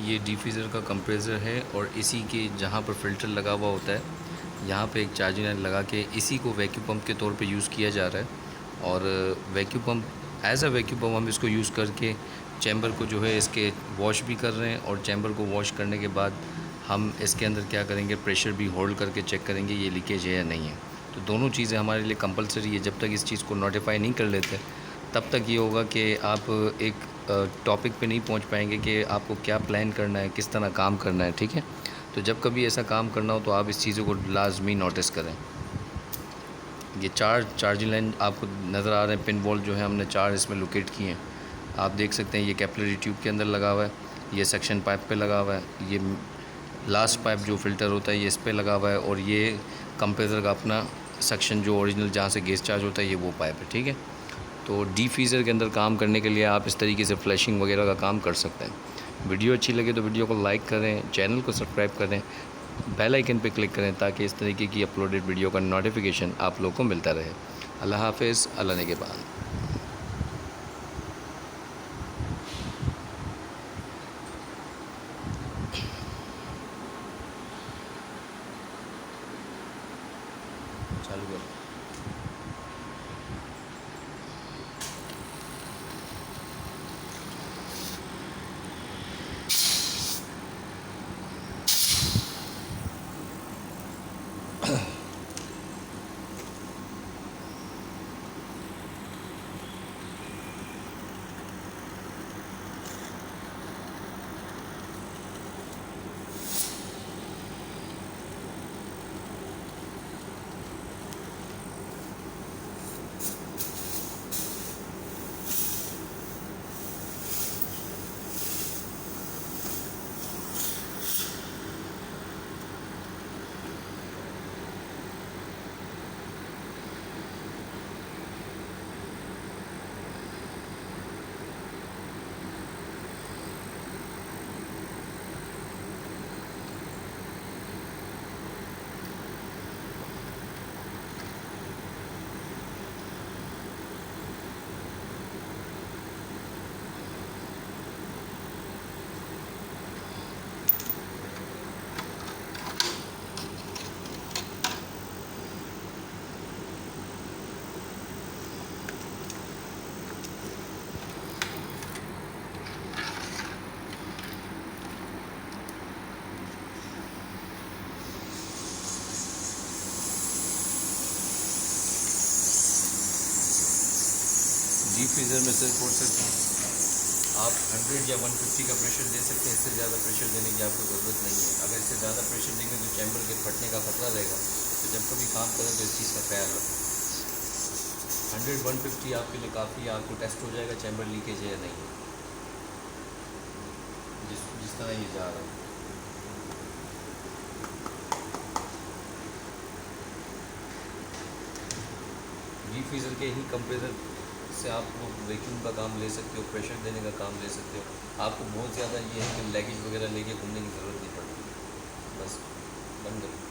ये डिफ्यूज़र का कंप्रेसर है और इसी के जहाँ पर फ़िल्टर लगा हुआ होता है यहाँ पे एक चार्जिंग लाइन लगा के इसी को वैक्यूम पंप के तौर पे यूज़ किया जा रहा है। और vacuum pump as a vacuum pump हम इसको यूज़ करके चैम्बर को जो है इसके वॉश भी कर रहे हैं, और चैम्बर को वॉश करने के बाद हम इसके अंदर क्या करेंगे, प्रेशर भी होल्ड करके चेक करेंगे ये लीकेज है या नहीं है। तो दोनों चीज़ें हमारे लिए कंपलसरी है। जब तक इस चीज़ को नोटिफाई नहीं कर लेते तब तक ये होगा कि आप एक टॉपिक पे नहीं पहुंच पाएंगे कि आपको क्या प्लान करना है, किस तरह काम करना है। ठीक है, तो जब कभी ऐसा काम करना हो तो आप इस चीज़ों को लाजमी नोटिस करें। ये चार्जिंग लाइन आपको नज़र आ रहे हैं, पिन वॉल जो है हमने 4 इसमें लोकेट किए हैं। आप देख सकते हैं ये कैपिलरी ट्यूब के अंदर लगा हुआ है, ये सेक्शन पाइप पे लगा हुआ है, ये लास्ट पाइप जो फ़िल्टर होता है ये इस पे लगा हुआ है, और ये कंप्रेसर का अपना सेक्शन जो ओरिजिनल जहाँ से गैस चार्ज होता है ये वो पाइप है। ठीक है, तो डिफ्यूज़र के अंदर काम करने के लिए आप इस तरीके से फ्लैशिंग वगैरह का काम कर सकते हैं। वीडियो अच्छी लगे तो वीडियो को लाइक करें, चैनल को सब्सक्राइब करें, बेल आइकन पे क्लिक करें ताकि इस तरीके की अपलोडेड वीडियो का नोटिफिकेशन आप लोगों को मिलता रहे। अल्लाह हाफ़िज़, अल्लाह निगहबान। चालू करो। डिफ्यूज़र में सिर्फ और सिर्फ आप 100 या 150 का प्रेशर दे सकते हैं, इससे ज़्यादा प्रेशर देने की आपको ज़रूरत नहीं है। अगर इससे ज़्यादा प्रेशर देंगे तो चैम्बर के फटने का खतरा रहेगा। तो जब कभी काम करें तो इस चीज़ का ख्याल रखें। 100-150 आपके लिए काफ़ी है, आपको टेस्ट हो जाएगा चैम्बर लीकेज है या नहीं है, जिस तरह ये जा रहा है। डिफ्यूज़र के ही कंप्रेसर से आप वो वैक्यूम का काम ले सकते हो, प्रेशर देने का काम ले सकते हो। आपको बहुत ज़्यादा ये है कि लैगिज वगैरह लेके घूमने की ज़रूरत नहीं पड़ती। बस बंद करो।